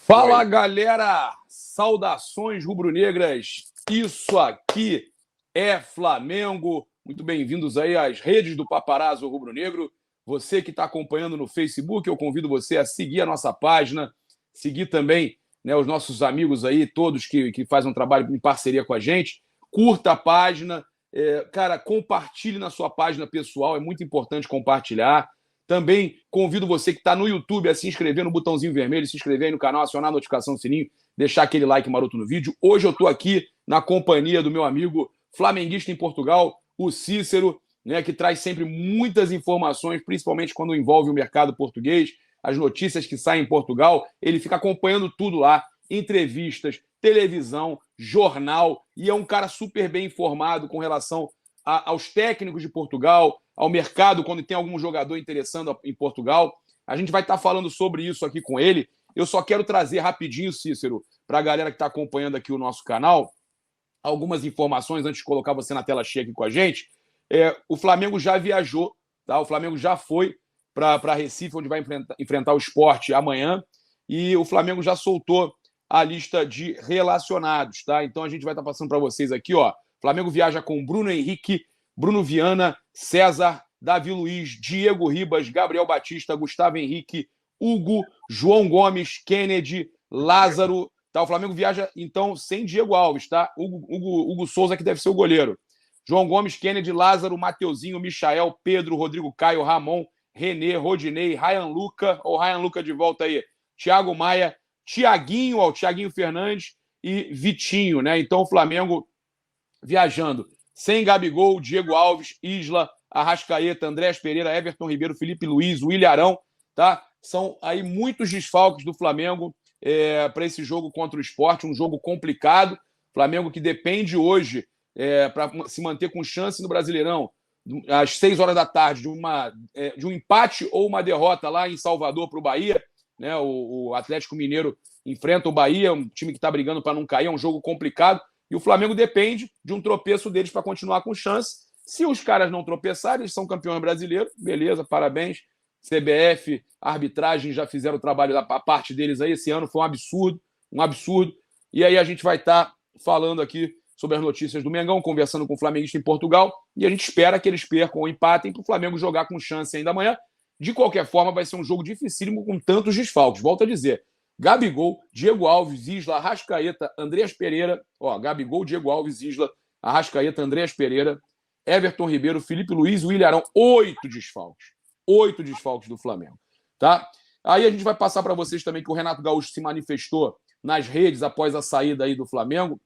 Fala, galera! Saudações rubro-negras! Isso aqui é Flamengo. Muito bem-vindos aí às redes do Paparazzo Rubro-Negro. Você que está acompanhando no Facebook, eu convido você a seguir a nossa página, seguir também, né, os nossos amigos aí, todos que fazem um trabalho em parceria com a gente. Curta a página, cara, compartilhe na sua página pessoal, é muito importante compartilhar. Também convido você que está no YouTube a se inscrever no botãozinho vermelho, se inscrever aí no canal, acionar a notificação do sininho, deixar aquele like maroto no vídeo. Hoje eu estou aqui na companhia do meu amigo flamenguista em Portugal, o Cícero, né, que traz sempre muitas informações, principalmente quando envolve o mercado português, as notícias que saem em Portugal. Ele fica acompanhando tudo lá, entrevistas, televisão, jornal, e é um cara super bem informado com relação aos técnicos de Portugal, ao mercado, quando tem algum jogador interessando em Portugal. A gente vai estar falando sobre isso aqui com ele. Eu só quero trazer rapidinho, Cícero, para a galera que está acompanhando aqui o nosso canal, algumas informações antes de colocar você na tela cheia aqui com a gente. O Flamengo já viajou, tá? O Flamengo já foi para Recife, onde vai enfrentar o Sport amanhã, e o Flamengo já soltou a lista de relacionados, tá? Então a gente vai estar passando para vocês aqui, ó. O Flamengo viaja com Bruno Henrique, Bruno Viana, César, Davi Luiz, Diego Ribas, Gabriel Batista, Gustavo Henrique, Hugo, João Gomes, Kennedy, Lázaro. Tá? O Flamengo viaja, então, sem Diego Alves, tá? Hugo Souza, que deve ser o goleiro. João Gomes, Kennedy, Lázaro, Mateuzinho, Michael, Pedro, Rodrigo Caio, Ramon, Renê, Rodinei, Ryan Luca de volta aí, Thiago Maia, Thiaguinho, ó, Thiaguinho Fernandes e Vitinho, né? Então o Flamengo viajando sem Gabigol, Diego Alves, Isla, Arrascaeta, Andrés Pereira, Everton Ribeiro, Felipe Luiz, Willian Arão, tá? São aí muitos desfalques do Flamengo para esse jogo contra o Sport, um jogo complicado. Flamengo que depende hoje para se manter com chance no Brasileirão, às 6 horas da tarde, de um empate ou uma derrota lá em Salvador para o Bahia. Né? O Atlético Mineiro enfrenta o Bahia, um time que está brigando para não cair, é um jogo complicado. E o Flamengo depende de um tropeço deles para continuar com chance. Se os caras não tropeçarem, eles são campeões brasileiros, beleza, parabéns. CBF, arbitragem já fizeram o trabalho da parte deles aí. Esse ano foi um absurdo. E aí a gente vai estar falando aqui sobre as notícias do Mengão, conversando com o flamenguista em Portugal, e a gente espera que eles percam ou empatem para o Flamengo jogar com chance ainda amanhã. De qualquer forma, vai ser um jogo dificílimo com tantos desfalques. Volto a dizer, Gabigol, Diego Alves, Isla, Arrascaeta, Andrés Pereira, Gabigol, Diego Alves, Isla, Arrascaeta, Andrés Pereira, Everton Ribeiro, Felipe Luiz, Willian Arão, 8 desfalques. 8 desfalques do Flamengo, tá? Aí a gente vai passar para vocês também que o Renato Gaúcho se manifestou nas redes após a saída aí do Flamengo.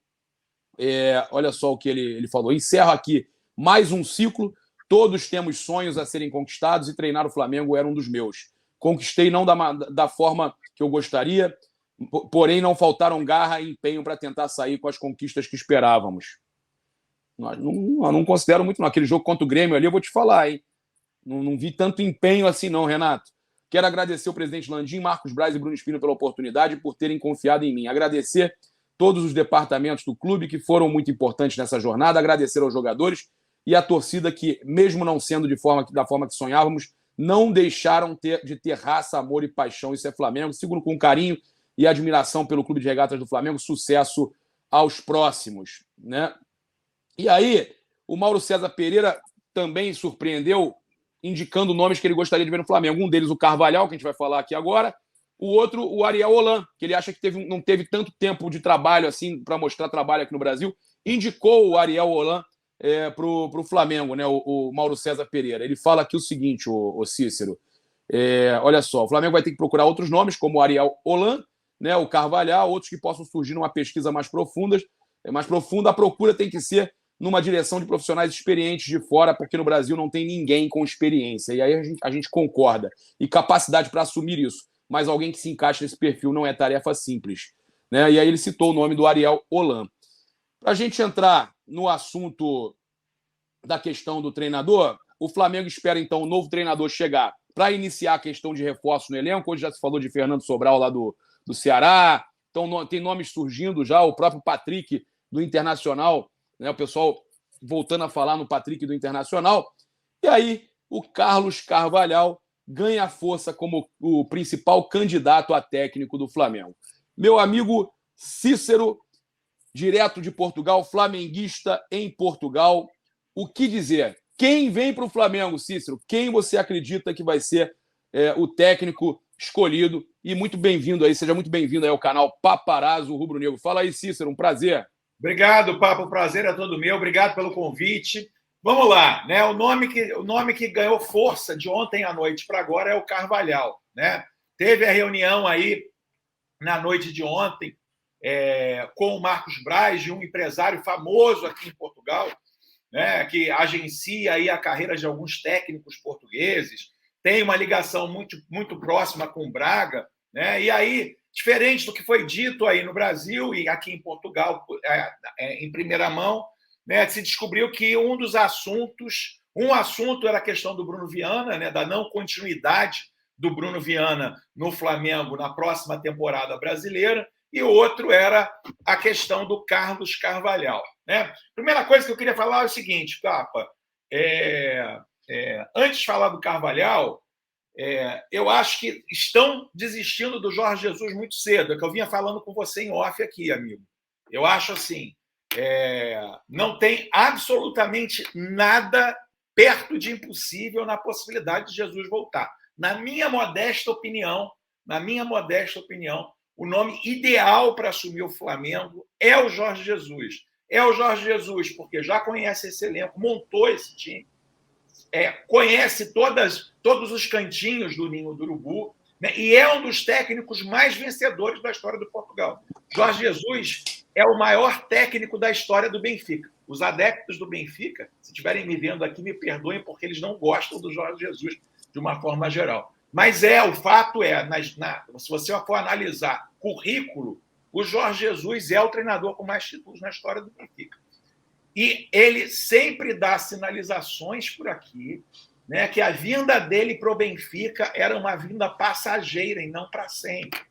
Olha só o que ele falou. Encerro aqui mais um ciclo. Todos temos sonhos a serem conquistados e treinar o Flamengo era um dos meus. Conquistei não da forma que eu gostaria, porém não faltaram garra e empenho para tentar sair com as conquistas que esperávamos. Não considero muito, não. Aquele jogo contra o Grêmio ali, eu vou te falar, hein? Não vi tanto empenho assim, não, Renato. Quero agradecer o presidente Landim, Marcos Braz e Bruno Espino pela oportunidade e por terem confiado em mim. Agradecer todos os departamentos do clube que foram muito importantes nessa jornada. Agradecer aos jogadores e à torcida que, mesmo não sendo da forma que sonhávamos, não deixaram de ter raça, amor e paixão. Isso é Flamengo. Sigo com carinho e admiração pelo Clube de Regatas do Flamengo. Sucesso aos próximos, né? E aí, o Mauro César Pereira também surpreendeu, indicando nomes que ele gostaria de ver no Flamengo. Um deles, o Carvalhal, que a gente vai falar aqui agora. O outro, o Ariel Holan, que ele acha que não teve tanto tempo de trabalho assim para mostrar trabalho aqui no Brasil. Indicou o Ariel Holan para o Flamengo, né? O Mauro César Pereira. Ele fala aqui o seguinte, o Cícero. Olha só, o Flamengo vai ter que procurar outros nomes, como o Ariel Holan, né? O Carvalhal, outros que possam surgir numa pesquisa mais profunda. A procura tem que ser numa direção de profissionais experientes de fora, porque no Brasil não tem ninguém com experiência. E aí a gente concorda. E capacidade para assumir isso. Mas alguém que se encaixe nesse perfil não é tarefa simples, né? E aí ele citou o nome do Ariel Holan. Para a gente entrar no assunto da questão do treinador, o Flamengo espera, então, o novo treinador chegar para iniciar a questão de reforço no elenco. Hoje já se falou de Fernando Sobral lá do Ceará. Então, tem nomes surgindo já. O próprio Patrick do Internacional, né? O pessoal voltando a falar no Patrick do Internacional. E aí, o Carlos Carvalhal ganha força como o principal candidato a técnico do Flamengo. meu amigo Cícero, direto de Portugal, flamenguista em Portugal. O que dizer? Quem vem para o Flamengo, Cícero? Quem você acredita que vai ser o técnico escolhido? E muito bem-vindo aí, seja muito bem-vindo aí ao canal Paparazzo Rubro Negro. Fala aí, Cícero, um prazer. Obrigado, Papo, o prazer é todo meu. Obrigado pelo convite. Vamos lá, né? O nome que ganhou força de ontem à noite para agora é o Carvalhal, né? Teve a reunião aí na noite de ontem com o Marcos Braz, um empresário famoso aqui em Portugal, né? Que agencia aí a carreira de alguns técnicos portugueses, tem uma ligação muito, muito próxima com o Braga, né? E aí, diferente do que foi dito aí no Brasil e aqui em Portugal, em primeira mão, né, se descobriu que um assunto era a questão do Bruno Viana, né, da não continuidade do Bruno Viana no Flamengo na próxima temporada brasileira, e o outro era a questão do Carlos Carvalhal, né? Primeira coisa que eu queria falar é o seguinte, Papa, antes de falar do Carvalhal, eu acho que estão desistindo do Jorge Jesus muito cedo. É que eu vinha falando com você em off aqui, amigo. Eu acho assim, não tem absolutamente nada perto de impossível na possibilidade de Jesus voltar. Na minha modesta opinião, o nome ideal para assumir o Flamengo é o Jorge Jesus. É o Jorge Jesus porque já conhece esse elenco, montou esse time, conhece todos os cantinhos do ninho do urubu, né? E é um dos técnicos mais vencedores da história do Portugal. Jorge Jesus é o maior técnico da história do Benfica. Os adeptos do Benfica, se estiverem me vendo aqui, me perdoem porque eles não gostam do Jorge Jesus de uma forma geral. Mas o fato se você for analisar currículo, o Jorge Jesus é o treinador com mais títulos na história do Benfica. E ele sempre dá sinalizações por aqui, né, que a vinda dele para o Benfica era uma vinda passageira e não para sempre.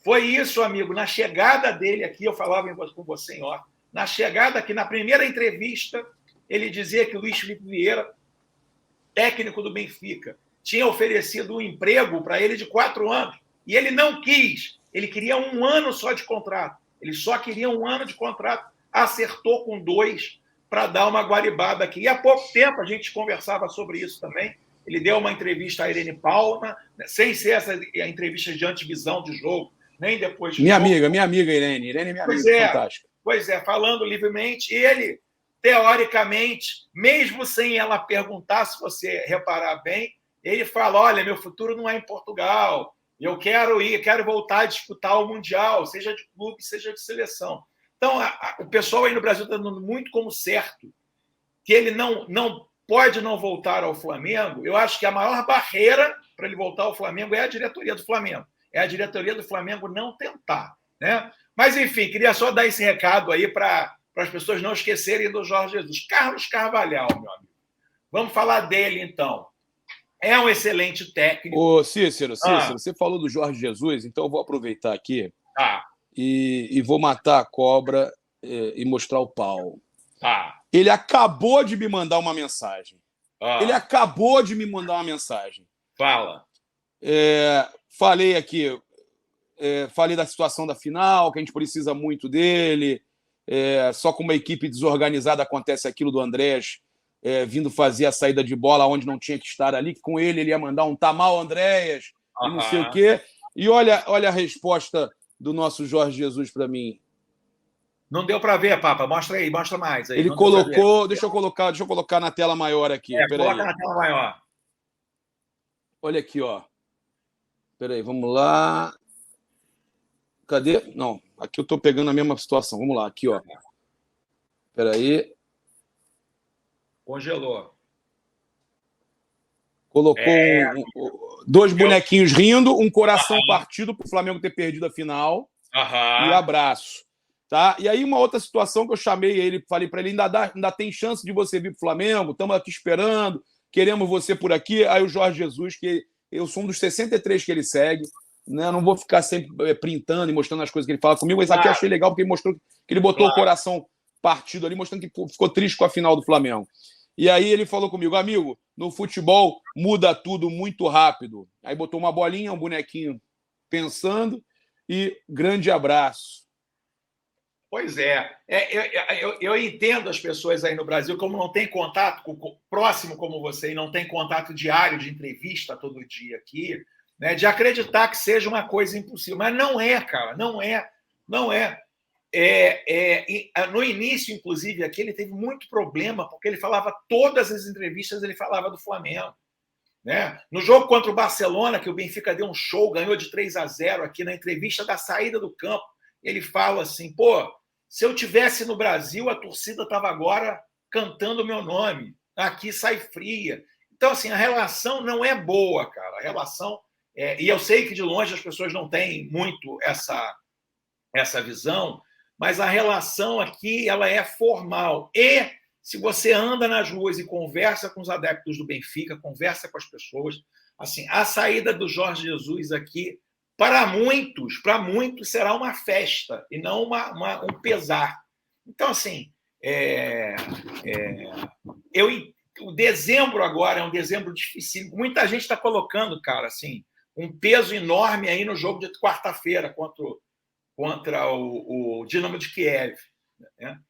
Foi isso, amigo, na chegada dele aqui, eu falava com você em off, na chegada aqui, na primeira entrevista, ele dizia que o Luís Felipe Vieira, técnico do Benfica, tinha oferecido um emprego para ele de 4 anos, e ele não quis, ele queria 1 ano só de contrato, ele só queria 1 ano de contrato, acertou com 2 para dar uma guaribada aqui. E há pouco tempo a gente conversava sobre isso também. Ele deu uma entrevista à Irene Paula, né, sem ser essa entrevista de antevisão de jogo, nem depois de minha jogo. amiga Irene. Irene é minha amiga, fantástica. Pois é, falando livremente. E ele, teoricamente, mesmo sem ela perguntar, se você reparar bem, ele fala, olha, meu futuro não é em Portugal, eu quero voltar a disputar o Mundial, seja de clube, seja de seleção. Então, o pessoal aí no Brasil está dando muito como certo que ele não pode não voltar ao Flamengo. Eu acho que a maior barreira para ele voltar ao Flamengo é a diretoria do Flamengo. É a diretoria do Flamengo não tentar, né? Mas, enfim, queria só dar esse recado aí para as pessoas não esquecerem do Jorge Jesus. Carlos Carvalhal, meu amigo. Vamos falar dele, então. É um excelente técnico. Ô, Cícero, você falou do Jorge Jesus, então eu vou aproveitar aqui e vou matar a cobra e mostrar o pau. Ele acabou de me mandar uma mensagem. Fala. Falei aqui, falei da situação da final, que a gente precisa muito dele. Só com uma equipe desorganizada acontece aquilo do Andrés vindo fazer a saída de bola onde não tinha que estar ali, que com ele ia mandar um tá mal, Andréas, e não sei o quê. E olha a resposta do nosso Jorge Jesus para mim. Não deu para ver, Papa. Mostra aí, mostra mais. Aí. Ele colocou... Deixa eu colocar na tela maior aqui. Coloca na tela maior. Olha aqui, ó. Peraí, vamos lá. Cadê? Não, aqui eu estou pegando a mesma situação. Vamos lá, aqui, ó. Peraí. Congelou. Colocou 2 bonequinhos rindo, um coração partido para o Flamengo ter perdido a final. E abraço. Tá? E aí uma outra situação que eu chamei ele, falei para ele, ainda tem chance de você vir para o Flamengo, estamos aqui esperando, queremos você por aqui. Aí o Jorge Jesus, que eu sou um dos 63 que ele segue, né? Não vou ficar sempre printando e mostrando as coisas que ele fala comigo, mas aqui eu achei legal porque ele mostrou que ele botou o coração partido ali, mostrando que ficou triste com a final do Flamengo. E aí ele falou comigo, amigo, no futebol muda tudo muito rápido. Aí botou uma bolinha, um bonequinho pensando, e grande abraço. Pois é. Eu entendo as pessoas aí no Brasil, como não tem contato próximo como você e não tem contato diário de entrevista todo dia aqui, né, de acreditar que seja uma coisa impossível. Mas não é, cara, não é. Não é. No início, inclusive, aqui ele teve muito problema, porque ele falava, todas as entrevistas ele falava do Flamengo. Né? No jogo contra o Barcelona, que o Benfica deu um show, ganhou de 3-0 aqui na entrevista da saída do campo, ele fala assim, pô, se eu tivesse no Brasil, a torcida estava agora cantando o meu nome. Aqui sai fria. Então, assim, a relação não é boa, cara. A relação... e eu sei que de longe as pessoas não têm muito essa visão, mas a relação aqui ela é formal. E se você anda nas ruas e conversa com os adeptos do Benfica, conversa com as pessoas, assim, a saída do Jorge Jesus aqui, para muitos será uma festa e não um pesar. Então, assim, o dezembro agora é um dezembro difícil. Muita gente está colocando, cara, assim, um peso enorme aí no jogo de quarta-feira contra o Dinamo de Kiev. Né?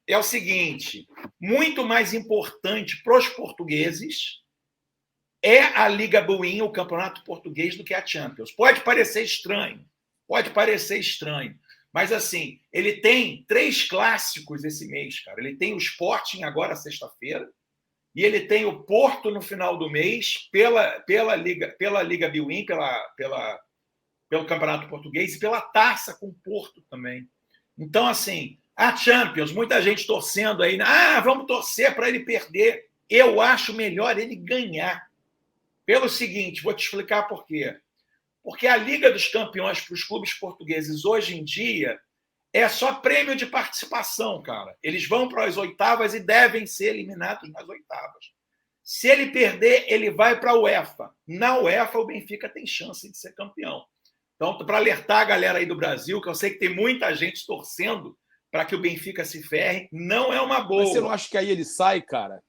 É o seguinte, muito mais importante para os portugueses é a Liga Buin, o campeonato português, do que a Champions. Pode parecer estranho, mas assim, ele tem 3 clássicos esse mês, cara. Ele tem o Sporting agora sexta-feira e ele tem o Porto no final do mês pela Liga Buin, pelo Campeonato Português e pela taça com o Porto também. Então, assim, a Champions, muita gente torcendo aí, vamos torcer para ele perder. Eu acho melhor ele ganhar. Pelo seguinte, vou te explicar por quê. Porque a Liga dos Campeões para os clubes portugueses hoje em dia é só prêmio de participação, cara. Eles vão para as oitavas e devem ser eliminados nas oitavas. Se ele perder, ele vai para a UEFA. Na UEFA, o Benfica tem chance de ser campeão. Então, para alertar a galera aí do Brasil, que eu sei que tem muita gente torcendo para que o Benfica se ferre, não é uma boa. Mas você não acha que aí ele sai, cara?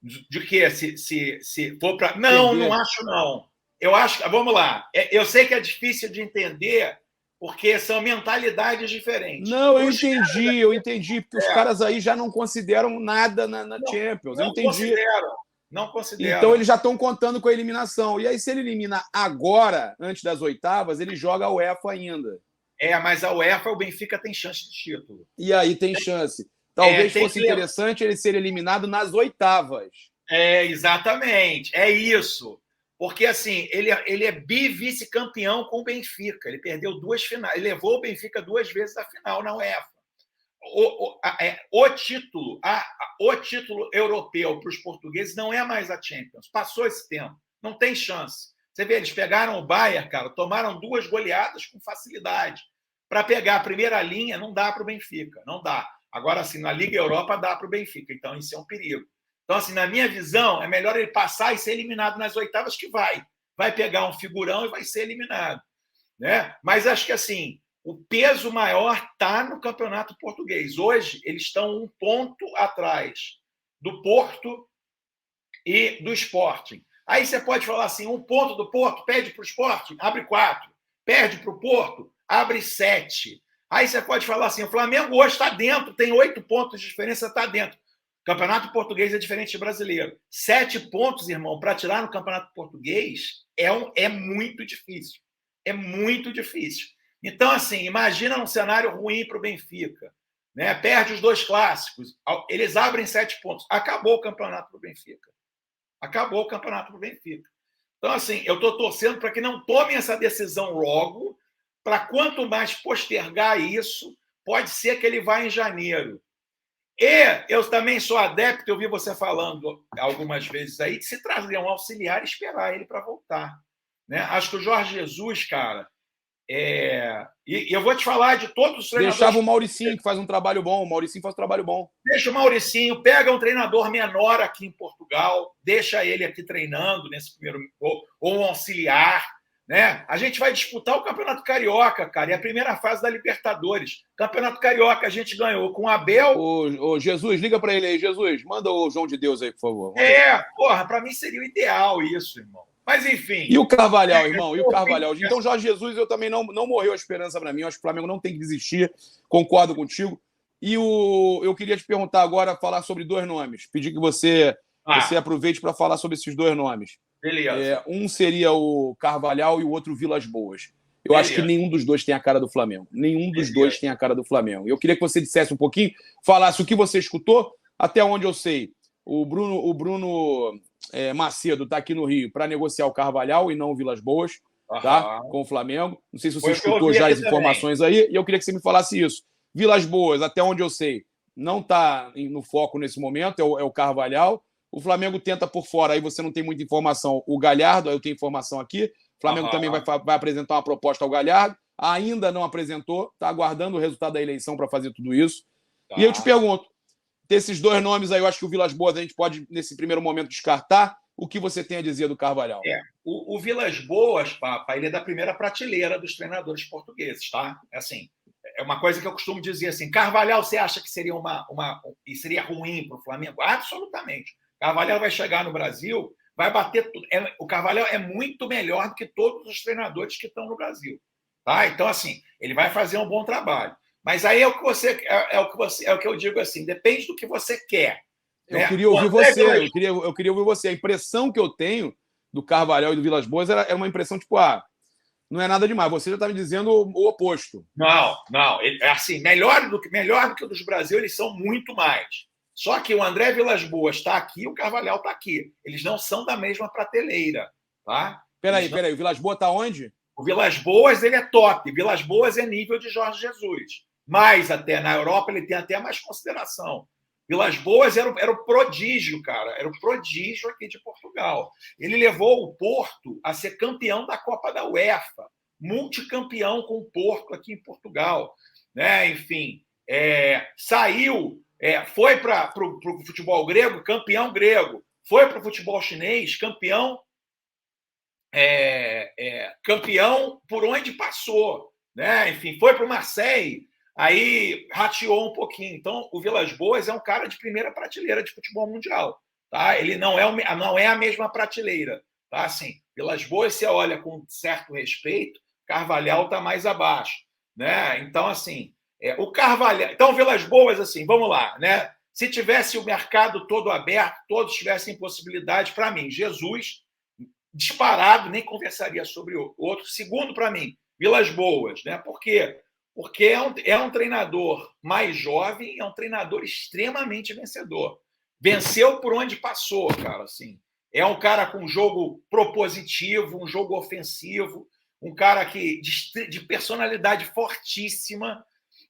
De quê? Se for para... Não acho, não. Eu acho... Vamos lá. Eu sei que é difícil de entender, porque são mentalidades diferentes. Não, eu entendi, porque os caras aí já não consideram nada na Champions. Eu entendi. Não consideram. Então eles já estão contando com a eliminação. E aí, se ele elimina agora, antes das oitavas, ele joga a UEFA ainda. Mas a UEFA, o Benfica tem chance de título. E aí tem chance. Talvez fosse interessante ele ser eliminado nas oitavas. Exatamente. É isso. Porque, assim, ele é vice-campeão com o Benfica. Ele perdeu 2 finais. Ele levou o Benfica 2 vezes à final na UEFA. O título europeu para os portugueses não é mais a Champions. Passou esse tempo. Não tem chance. Você vê, eles pegaram o Bayern, cara, tomaram 2 goleadas com facilidade. Para pegar a primeira linha, não dá para o Benfica. Não dá. Agora, assim, na Liga Europa dá para o Benfica. Então, isso é um perigo. Então, assim, na minha visão, é melhor ele passar e ser eliminado nas oitavas, que vai pegar um figurão e vai ser eliminado. Né? Mas acho que, assim, o peso maior está no Campeonato Português. Hoje, eles estão 1 ponto atrás do Porto e do Sporting. Aí você pode falar assim, 1 ponto do Porto, perde para o Sporting, abre 4. Perde para o Porto, abre 7. Aí você pode falar assim, o Flamengo hoje está dentro, tem 8 pontos de diferença, está dentro. O Campeonato Português é diferente do brasileiro. 7 pontos, irmão, para tirar no Campeonato Português é muito difícil. É muito difícil. Então, assim, imagina um cenário ruim para o Benfica. Né? Perde os 2 clássicos, eles abrem 7 pontos. Acabou o campeonato para o Benfica. Acabou o campeonato para o Benfica. Então, assim, eu estou torcendo para que não tomem essa decisão logo, para quanto mais postergar isso, pode ser que ele vá em janeiro. E eu também sou adepto, eu vi você falando algumas vezes aí, de se trazer um auxiliar e esperar ele para voltar. Né? Acho que o Jorge Jesus, cara, e eu vou te falar de todos os treinadores. Deixava o Mauricinho, que faz um trabalho bom. O Mauricinho faz um trabalho bom. Deixa o Mauricinho, pega um treinador menor aqui em Portugal, deixa ele aqui treinando nesse primeiro, ou um auxiliar. Né? A gente vai disputar o Campeonato Carioca, cara, e a primeira fase da Libertadores. Campeonato Carioca a gente ganhou com o Abel. Ô, Jesus, liga para ele aí, Jesus. Manda o João de Deus aí, por favor. Porra, para mim seria o ideal isso, irmão. Mas, enfim. E o Carvalhal, irmão? E o Carvalhal? Então, Jorge Jesus, eu também não morreu a esperança para mim. Eu acho que o Flamengo não tem que desistir. Concordo contigo. E eu queria te perguntar agora, falar sobre dois nomes. Pedir que você aproveite para falar sobre esses dois nomes. Beleza. Um seria o Carvalhal e o outro Vilas Boas. Eu acho que nenhum dos dois tem a cara do Flamengo. Nenhum dos dois tem a cara do Flamengo. Eu queria que você dissesse um pouquinho, falasse o que você escutou, até onde eu sei. O Bruno Macedo está aqui no Rio para negociar o Carvalhal e não o Vilas Boas, tá? Com o Flamengo. Não sei se você escutou já as informações aí, e eu queria que você me falasse isso. Vilas Boas, até onde eu sei, não está no foco nesse momento, é o Carvalhal. O Flamengo tenta por fora, aí você não tem muita informação. O Galhardo, aí eu tenho informação aqui. O Flamengo também vai apresentar uma proposta ao Galhardo. Ainda não apresentou, está aguardando o resultado da eleição para fazer tudo isso. E eu te pergunto, desses dois nomes aí, eu acho que o Vilas Boas a gente pode, nesse primeiro momento, descartar. O que você tem a dizer do Carvalhal? O Vilas Boas, Papa, ele é da primeira prateleira dos treinadores portugueses, tá? Assim, é uma coisa que eu costumo dizer assim, Carvalhal, você acha que seria seria ruim para o Flamengo? Absolutamente. Carvalhal vai chegar no Brasil, vai bater tudo. O Carvalhal é muito melhor do que todos os treinadores que estão no Brasil, tá? Então, assim, ele vai fazer um bom trabalho. Mas aí é o que eu digo assim, depende do que você quer. Eu queria ouvir você, eu queria ouvir você. A impressão que eu tenho do Carvalhal e do Vilas Boas é uma impressão tipo, não é nada demais. Você já está me dizendo o oposto. Não. É assim, melhor do que o dos Brasil, eles são muito mais. Só que o André Vilas Boas está aqui e o Carvalhal está aqui. Eles não são da mesma prateleira, tá? Peraí, o Vilas Boas está onde? O Vilas Boas, ele é top. Vilas Boas é nível de Jorge Jesus. Mas até na Europa ele tem até mais consideração. Vilas Boas era o prodígio, cara. Era o prodígio aqui de Portugal. Ele levou o Porto a ser campeão da Copa da UEFA. Multicampeão com o Porto aqui em Portugal. Né? Enfim, saiu, foi para o futebol grego, campeão grego. Foi para o futebol chinês, campeão por onde passou. Né? Enfim, foi para o Marseille. Aí rateou um pouquinho. Então, o Vilas Boas é um cara de primeira prateleira de futebol mundial. Tá? Ele não é a mesma prateleira. Tá? Assim, Vilas Boas, você olha com certo respeito, Carvalhal está mais abaixo. Né? Então, assim, o Carvalhal. Então, Vilas Boas, assim, vamos lá. Né? Se tivesse o mercado todo aberto, todos tivessem possibilidade, para mim, Jesus, disparado, nem conversaria sobre o outro. Segundo, para mim, Vilas Boas. Né? Por quê? Porque é um treinador mais jovem, é um treinador extremamente vencedor. Venceu por onde passou, cara. Assim. É um cara com jogo propositivo, um jogo ofensivo, um cara de personalidade fortíssima.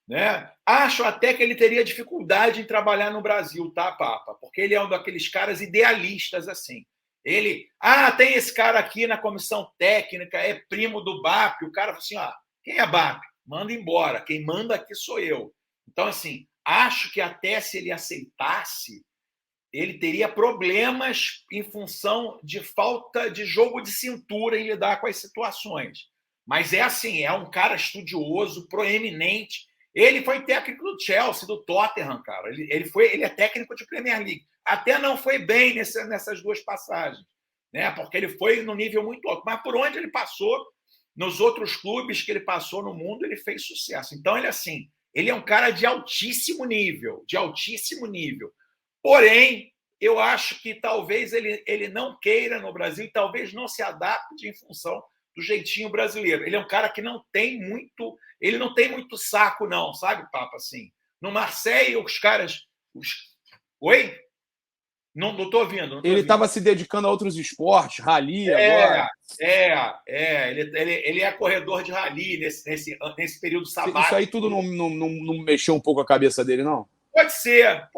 Né? Acho até que ele teria dificuldade em trabalhar no Brasil, tá, Papa? Porque ele é um daqueles caras idealistas, assim. Ele, tem esse cara aqui na comissão técnica, é primo do BAP. O cara fala assim, quem é BAP? Manda embora, quem manda aqui sou eu. Então, assim, acho que até se ele aceitasse, ele teria problemas em função de falta de jogo de cintura em lidar com as situações. Mas é assim, é um cara estudioso, proeminente. Ele foi técnico do Chelsea, do Tottenham, cara. Ele é técnico de Premier League. Até não foi bem nessas duas passagens, né? Porque ele foi no nível muito alto. Mas por onde ele passou, nos outros clubes que ele passou no mundo, ele fez sucesso. Então, ele é um cara de altíssimo nível, Porém, eu acho que talvez ele não queira no Brasil e talvez não se adapte em função do jeitinho brasileiro. Ele é um cara que não tem muito saco, não, sabe, Papa? Assim, no Marseille, os caras... Oi? Não estou ouvindo. Ele estava se dedicando a outros esportes, rally agora. Ele é corredor de rally nesse período sabático. Isso aí tudo não mexeu um pouco a cabeça dele, não? Pode ser.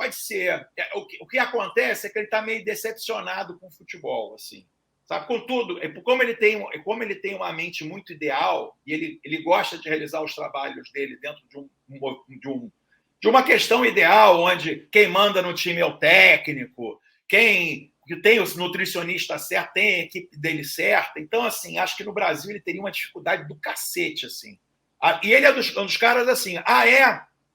O que acontece é que ele está meio decepcionado com o futebol, assim. Sabe? Contudo, como ele tem uma mente muito ideal e ele gosta de realizar os trabalhos dele dentro de uma questão ideal, onde quem manda no time é o técnico, quem tem o nutricionista certo, tem a equipe dele certa. Então, assim, acho que no Brasil ele teria uma dificuldade do cacete, assim. E ele é um dos caras assim,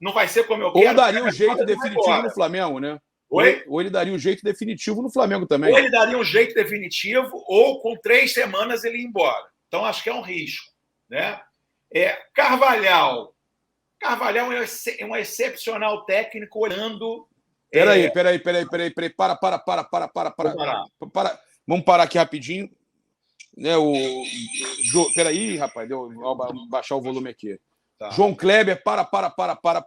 não vai ser como eu quero. Ou daria um jeito definitivo no Flamengo, né? Oi? Ou ele daria o jeito definitivo no Flamengo também. Ou ele daria um jeito definitivo, ou com 3 semanas ele ia embora. Então, acho que é um risco. Né? Carvalhal. Carvalhal é um excepcional técnico olhando... Peraí. Para. Vamos parar aqui rapidinho. Né, peraí, rapaz, vou baixar o volume aqui. Tá. João Kleber,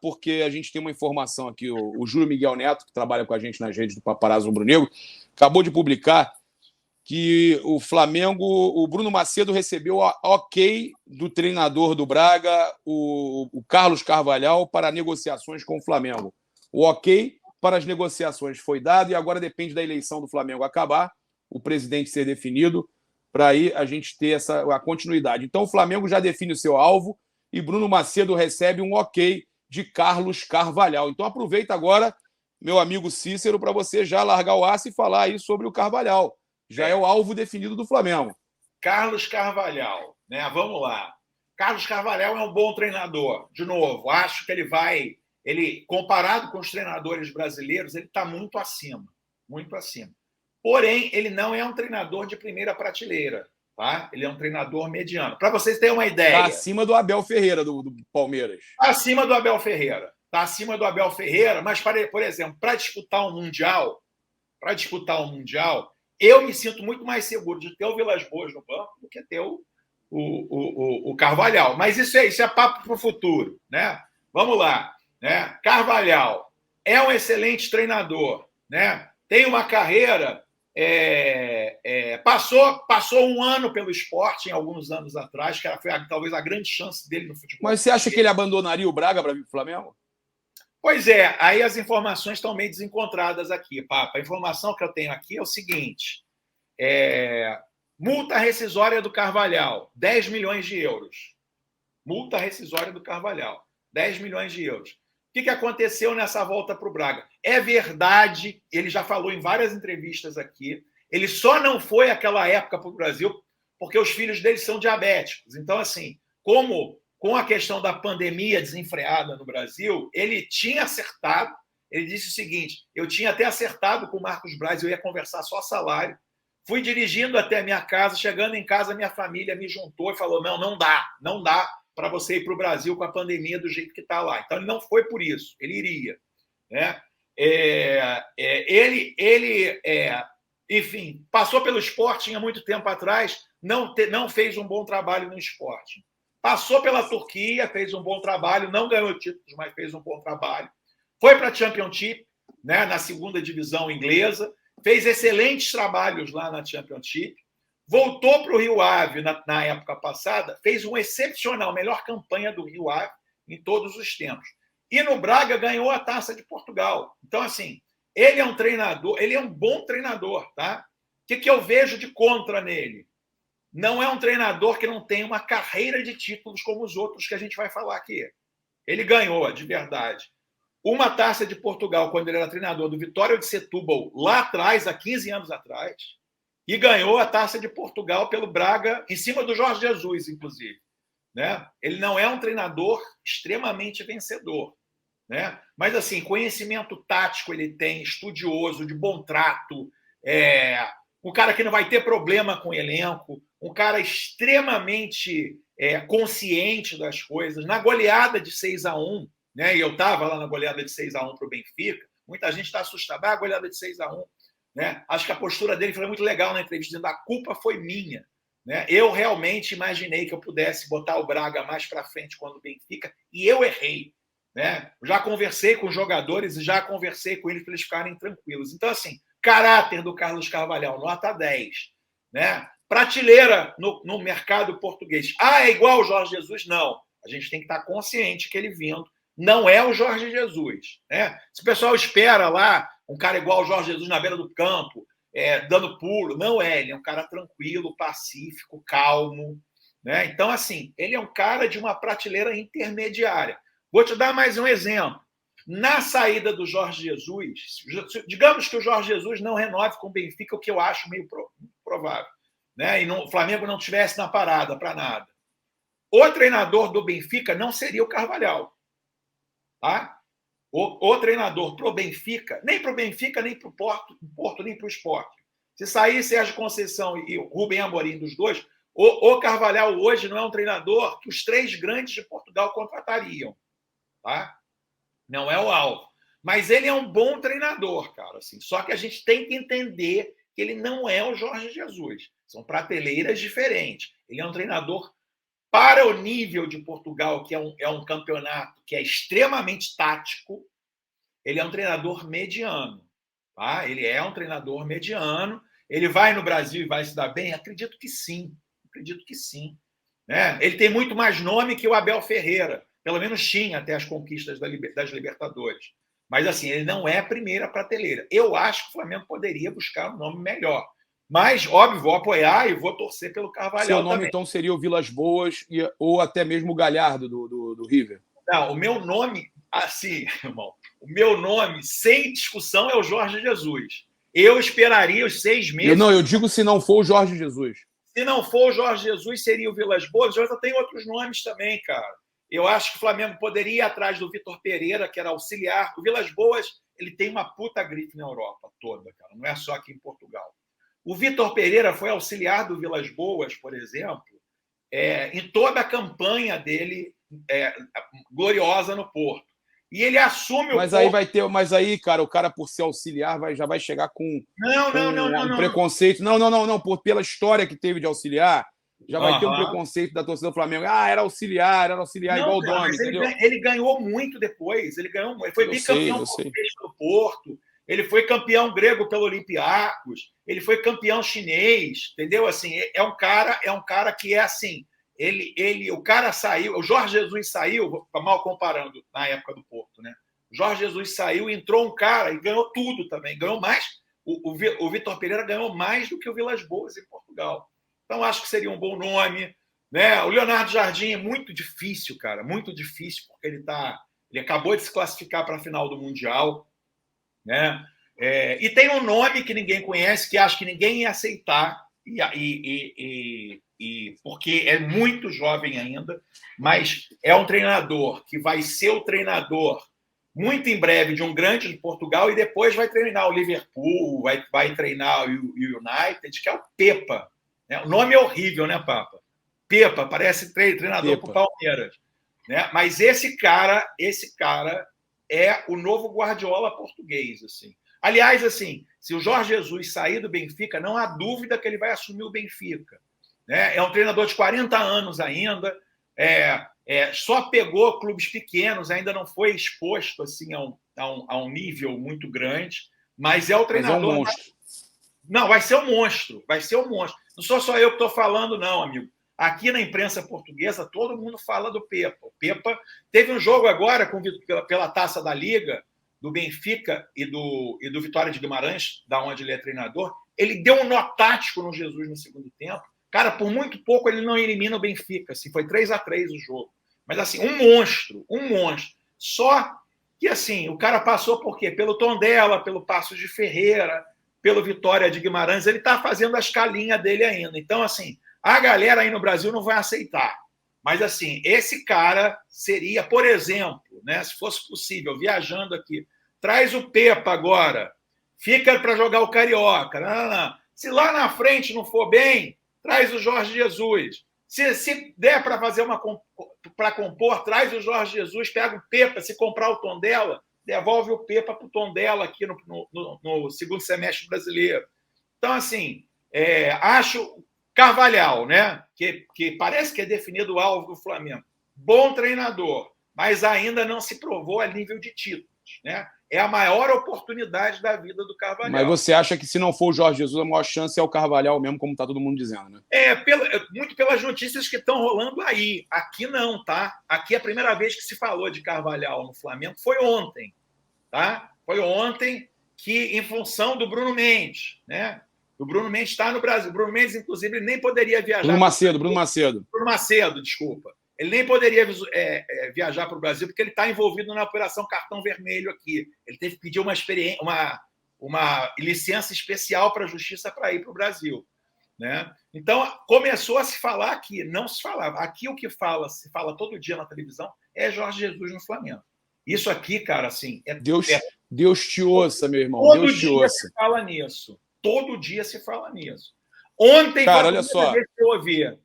porque a gente tem uma informação aqui. O Júlio Miguel Neto, que trabalha com a gente nas redes do Paparazzo Rubro-Negro, acabou de publicar que o Flamengo, o Bruno Macedo recebeu a ok do treinador do Braga, o Carlos Carvalhal, para negociações com o Flamengo. O ok para as negociações foi dado e agora depende da eleição do Flamengo acabar, o presidente ser definido, para aí a gente ter a continuidade. Então o Flamengo já define o seu alvo e Bruno Macedo recebe um ok de Carlos Carvalhal. Então aproveita agora, meu amigo Cícero, para você já largar o aço e falar aí sobre o Carvalhal. Já é o alvo definido do Flamengo. Carlos Carvalhal, né? Vamos lá. Carlos Carvalhal é um bom treinador. De novo, acho que ele comparado com os treinadores brasileiros, ele está muito acima. Muito acima. Porém, ele não é um treinador de primeira prateleira. Tá? Ele é um treinador mediano. Para vocês terem uma ideia... Está acima do Abel Ferreira, do Palmeiras. Está acima do Abel Ferreira. Está acima do Abel Ferreira, mas, por exemplo, para disputar um Mundial, eu me sinto muito mais seguro de ter o Vilas Boas no banco do que ter o Carvalhal. Mas isso é papo para o futuro. Né? Vamos lá. Né? Carvalhal é um excelente treinador. Né? Tem uma carreira... Passou um ano pelo Sport, em alguns anos atrás, que foi talvez a grande chance dele no futebol. Mas você acha que ele abandonaria o Braga para vir para o Flamengo? Pois é, aí as informações estão meio desencontradas aqui, Papa. A informação que eu tenho aqui é o seguinte: multa rescisória do Carvalhal, 10 milhões de euros. Multa rescisória do Carvalhal, 10 milhões de euros. O que aconteceu nessa volta para o Braga? É verdade, ele já falou em várias entrevistas aqui, ele só não foi aquela época para o Brasil porque os filhos dele são diabéticos. Então, assim, como com a questão da pandemia desenfreada no Brasil, ele tinha acertado, ele disse o seguinte: eu tinha até acertado com o Marcos Braz, eu ia conversar só salário, fui dirigindo até a minha casa, chegando em casa, minha família me juntou e falou: não dá para você ir para o Brasil com a pandemia do jeito que está lá. Então, ele não foi por isso, ele iria. Né? Enfim, passou pelo Sporting há muito tempo atrás, não fez um bom trabalho no Sporting. Passou pela Turquia, fez um bom trabalho, não ganhou títulos, mas fez um bom trabalho. Foi para a Championship, né, na segunda divisão inglesa, fez excelentes trabalhos lá na Championship. Voltou para o Rio Ave na época passada, fez uma excepcional, melhor campanha do Rio Ave em todos os tempos. E no Braga ganhou a Taça de Portugal. Então, assim, ele é um treinador, ele é um bom treinador, tá? O que eu vejo de contra nele? Não é um treinador que não tem uma carreira de títulos como os outros que a gente vai falar aqui. Ele ganhou, de verdade, uma Taça de Portugal quando ele era treinador do Vitória de Setúbal, lá atrás, há 15 anos atrás, e ganhou a Taça de Portugal pelo Braga, em cima do Jorge Jesus, inclusive. Né? Ele não é um treinador extremamente vencedor. Né? Mas, assim, conhecimento tático ele tem, estudioso, de bom trato, um cara que não vai ter problema com o elenco, um cara extremamente consciente das coisas. Na goleada de 6-1, né? E eu estava lá na goleada de 6-1 para o Benfica, muita gente está assustada, a goleada de 6-1. Né? Acho que a postura dele foi muito legal na entrevista, dizendo: a culpa foi minha. Né? Eu realmente imaginei que eu pudesse botar o Braga mais para frente quando o Benfica, e eu errei. Né? Já conversei com os jogadores e já conversei com eles para eles ficarem tranquilos. Então, assim, caráter do Carlos Carvalhal, nota 10. Né? Prateleira no mercado português. É igual o Jorge Jesus? Não. A gente tem que estar consciente que ele vindo não é o Jorge Jesus. Né? Se o pessoal espera lá um cara igual o Jorge Jesus na beira do campo, dando pulo, não é. Ele é um cara tranquilo, pacífico, calmo. Né? Então, assim, ele é um cara de uma prateleira intermediária. Vou te dar mais um exemplo. Na saída do Jorge Jesus, digamos que o Jorge Jesus não renove com o Benfica, o que eu acho meio provável. Né? E o Flamengo não estivesse na parada para nada. O treinador do Benfica não seria o Carvalhal. Tá? o treinador para o Benfica, nem para o Benfica, nem para o Porto, nem para o Sport. Se sair Sérgio Conceição e o Rubem Amorim dos dois, o Carvalhal hoje não é um treinador que os 3 grandes de Portugal contratariam. Tá? Não é o alvo. Mas ele é um bom treinador, cara. Assim. Só que a gente tem que entender que ele não é o Jorge Jesus. São prateleiras diferentes. Ele é um treinador para o nível de Portugal, que é um campeonato que é extremamente tático. Ele é um treinador mediano. Tá? Ele é um treinador mediano. Ele vai no Brasil e vai se dar bem? Acredito que sim. Acredito que sim. Né? Ele tem muito mais nome que o Abel Ferreira. Pelo menos tinha até as conquistas das Libertadores. Mas, assim, ele não é a primeira prateleira. Eu acho que o Flamengo poderia buscar um nome melhor. Mas, óbvio, vou apoiar e vou torcer pelo Carvalhal Seu nome, também. então, seria o Vilas Boas ou até mesmo o Galhardo do River? Não, o meu nome, assim, irmão, o meu nome, sem discussão, é o Jorge Jesus. Eu esperaria os 6 meses. Eu digo se não for o Jorge Jesus. Se não for o Jorge Jesus, seria o Vilas Boas. Já tem outros nomes também, cara. Eu acho que o Flamengo poderia ir atrás do Vitor Pereira, que era auxiliar. O Vilas Boas, ele tem uma puta grife na Europa toda, cara. Não é só aqui em Portugal. O Vitor Pereira foi auxiliar do Vilas Boas, por exemplo, em toda a campanha dele gloriosa no Porto. E ele assume mas o aí Porto... vai ter, mas aí, cara, o cara por ser auxiliar já vai chegar com Não, preconceito. Não, pela história que teve de auxiliar, já vai ter um preconceito da torcida do Flamengo. Era auxiliar igual o Domi, entendeu? Ele ganhou muito depois. Ele foi bicampeão português pelo Porto. Ele foi campeão grego pelo Olympiacos. Ele foi campeão chinês, entendeu? Assim, é um cara que é assim. O cara saiu. O Jorge Jesus saiu, mal comparando na época do Porto, né? O Jorge Jesus saiu, entrou um cara e ganhou tudo também. Ganhou mais. O Vitor Pereira ganhou mais do que o Vilas Boas em Portugal. Então, acho que seria um bom nome. Né? O Leonardo Jardim é muito difícil, cara. Muito difícil, porque ele acabou de se classificar para a final do Mundial. Né? E tem um nome que ninguém conhece, que acho que ninguém ia aceitar, porque é muito jovem ainda, mas é um treinador que vai ser o treinador muito em breve de um grande de Portugal e depois vai treinar o Liverpool, vai treinar o United, que é o Pepa. Né? O nome é horrível, né, Papa? Pepa, parece treinador para o Palmeiras. Né? Mas esse cara é o novo Guardiola português. Assim. Aliás, assim, se o Jorge Jesus sair do Benfica, não há dúvida que ele vai assumir o Benfica. Né? É um treinador de 40 anos ainda, só pegou clubes pequenos, ainda não foi exposto assim, a um nível muito grande, mas é o treinador... Mas é um monstro. Não, vai ser um monstro, vai ser um monstro. Não sou só eu que estou falando, não, amigo. Aqui na imprensa portuguesa, todo mundo fala do Pepa. O Pepa teve um jogo agora pela Taça da Liga, do Benfica e do Vitória de Guimarães, da onde ele é treinador. Ele deu um nó tático no Jesus no segundo tempo. Cara, por muito pouco ele não elimina o Benfica. Assim, foi 3-3 o jogo. Mas, assim, um monstro. Só que, assim, o cara passou por quê? Pelo Tondela, pelo Passos de Ferreira, pelo Vitória de Guimarães. Ele está fazendo a escalinha dele ainda. Então, assim, a galera aí no Brasil não vai aceitar. Mas, assim, esse cara seria, por exemplo, né, se fosse possível, viajando aqui, traz o Pepa agora, fica para jogar o Carioca. Não. Se lá na frente não for bem, traz o Jorge Jesus. Se der para fazer para compor, traz o Jorge Jesus, pega o Pepa, se comprar o Tondela, devolve o Pepa para o Tondela aqui no segundo semestre brasileiro. Então, assim, acho Carvalhal, né? Que parece que é definido o alvo do Flamengo. Bom treinador, mas ainda não se provou a nível de títulos, né? É a maior oportunidade da vida do Carvalhal. Mas você acha que se não for o Jorge Jesus, a maior chance é o Carvalhal mesmo, como está todo mundo dizendo, né? Muito pelas notícias que estão rolando aí. Aqui não, tá? Aqui a primeira vez que se falou de Carvalhal no Flamengo foi ontem, tá? Foi ontem que, em função do Bruno Mendes, né? O Bruno Mendes está no Brasil. O Bruno Mendes, inclusive, nem poderia viajar... Bruno Macedo, desculpa. Ele nem poderia viajar para o Brasil porque ele está envolvido na Operação Cartão Vermelho aqui. Ele teve que pedir uma licença especial para a Justiça para ir para o Brasil. Né? Então, começou a se falar aqui. Não se falava. Aqui o que se fala todo dia na televisão é Jorge Jesus no Flamengo. Isso aqui, cara, assim, Deus te ouça, meu irmão. Todo Deus te dia ouça. se fala nisso. Todo dia se fala nisso. Ontem cara, foi a olha primeira só. vez que eu ouvi.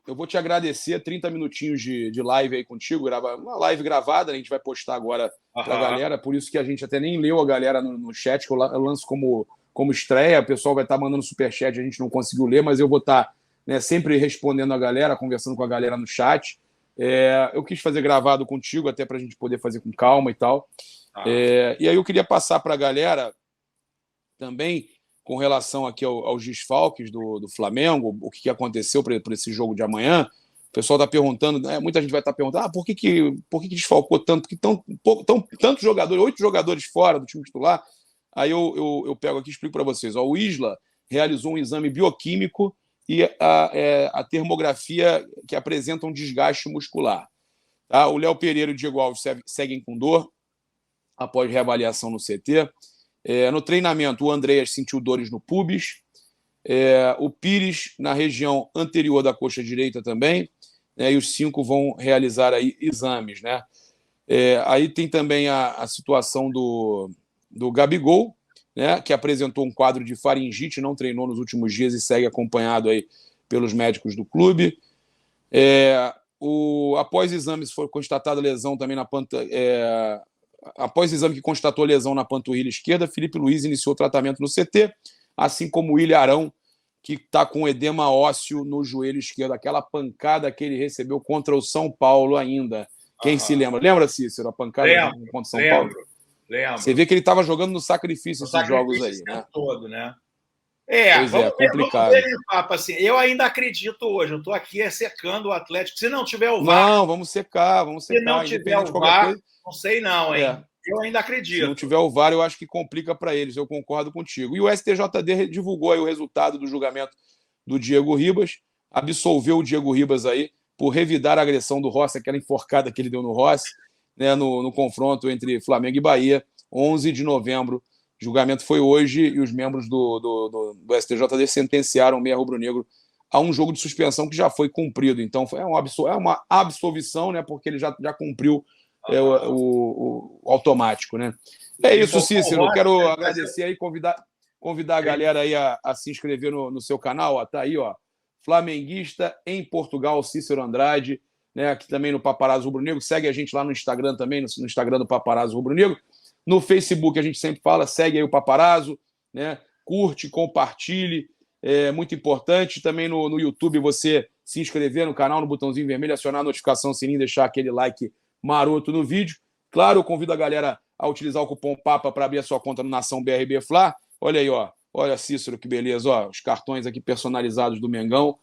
Eu vou te agradecer 30 minutinhos de live aí contigo, uma live gravada, a gente vai postar agora para a galera, por isso que a gente até nem leu a galera no chat, que eu lanço como estreia, o pessoal vai estar mandando superchat, a gente não conseguiu ler, mas eu vou estar, né, sempre respondendo a galera, conversando com a galera no chat. Eu quis fazer gravado contigo, até para a gente poder fazer com calma e tal. E aí eu queria passar para a galera também, com relação aqui aos desfalques do Flamengo, o que aconteceu para esse jogo de amanhã. O pessoal está perguntando, né, muita gente vai estar perguntando, por que desfalcou tanto? Porque tantos jogadores, 8 jogadores fora do time titular. Aí eu pego aqui e explico para vocês. O Isla realizou um exame bioquímico e a termografia que apresenta um desgaste muscular. Tá? O Léo Pereira e o Diego Alves seguem com dor após reavaliação no CT. No treinamento, o Andreas sentiu dores no pubis. O Pires, na região anterior da coxa direita também. E os 5 vão realizar aí exames. Né? Aí tem também a situação do Gabigol, né, que apresentou um quadro de faringite, não treinou nos últimos dias e segue acompanhado aí pelos médicos do clube. Após exames foi constatada lesão também na após o exame que constatou lesão na panturrilha esquerda, Felipe Luiz iniciou o tratamento no CT, assim como o William Arão, que está com edema ósseo no joelho esquerdo, aquela pancada que ele recebeu contra o São Paulo ainda. Quem se lembra? Lembra, Cícero, a pancada contra o São Paulo? Lembro. Você vê que ele estava jogando no sacrifício esses jogos aí, né? Todo, né? Complicado. Vamos ver, papo, assim. Eu ainda acredito hoje. Eu estou aqui secando o Atlético. Se não tiver o VAR. Não, vamos secar. Se não tiver o VAR, coisa, não sei não, hein? Eu ainda acredito. Se não tiver o VAR, eu acho que complica para eles. Eu concordo contigo. E o STJD divulgou aí o resultado do julgamento do Diego Ribas, absolveu o Diego Ribas aí por revidar a agressão do Rossi, aquela enforcada que ele deu no Rossi, né, no confronto entre Flamengo e Bahia, 11 de novembro. O julgamento foi hoje e os membros do STJD sentenciaram o Meia Rubro-Negro a um jogo de suspensão que já foi cumprido. Então, é uma absolvição, né, porque ele já cumpriu o automático. Né? É isso, Cícero. Eu quero agradecer aí, convidar a galera aí a se inscrever no seu canal. Ó, tá aí, ó, flamenguista em Portugal, Cícero Andrade, né, aqui também no Paparazzo Rubro-Negro. Segue a gente lá no Instagram também, no Instagram do Paparazzo Rubro-Negro. No Facebook a gente sempre fala, segue aí o Paparazzo, né? Curte, compartilhe, é muito importante. Também no YouTube você se inscrever no canal, no botãozinho vermelho, acionar a notificação, sininho, deixar aquele like maroto no vídeo. Claro, eu convido a galera a utilizar o cupom PAPA para abrir a sua conta no Nação BRB Fla. Olha aí, ó. Olha, Cícero, que beleza, ó. Os cartões aqui personalizados do Mengão.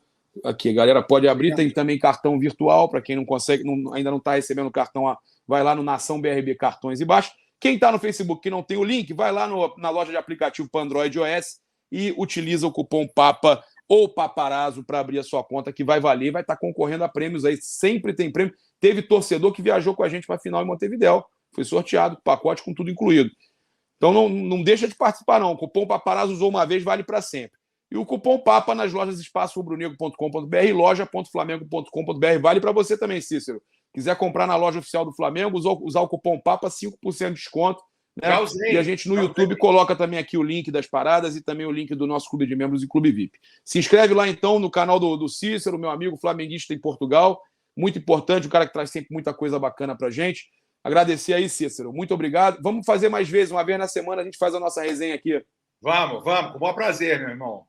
Aqui, a galera pode abrir. Tem também cartão virtual, para quem não consegue, ainda não está recebendo cartão, ó, vai lá no Nação BRB Cartões e baixa. Quem está no Facebook que não tem o link, vai lá na loja de aplicativo para Android e iOS e utiliza o cupom PAPA ou Paparazzo para abrir a sua conta, que vai valer, vai estar concorrendo a prêmios aí. Sempre tem prêmio. Teve torcedor que viajou com a gente para a final em Montevidéu. Foi sorteado, pacote com tudo incluído. Então não deixa de participar, não. O cupom Paparazzo usou uma vez, vale para sempre. E o cupom PAPA nas lojas espaçorubronegro.com.br e loja.flamengo.com.br. Vale para você também, Cícero. Quiser comprar na loja oficial do Flamengo, usar o cupom PAPA, 5% de desconto. Né? E a gente no YouTube coloca também aqui o link das paradas e também o link do nosso clube de membros e clube VIP. Se inscreve lá então no canal do Cícero, meu amigo flamenguista em Portugal. Muito importante, o cara que traz sempre muita coisa bacana pra gente. Agradecer aí, Cícero. Muito obrigado. Vamos fazer mais vezes, uma vez na semana a gente faz a nossa resenha aqui. Vamos, com o maior prazer, meu irmão.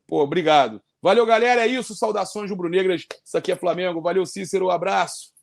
Pô, obrigado. Valeu, galera. É isso. Saudações rubro-negras. Isso aqui é Flamengo. Valeu, Cícero. Um abraço.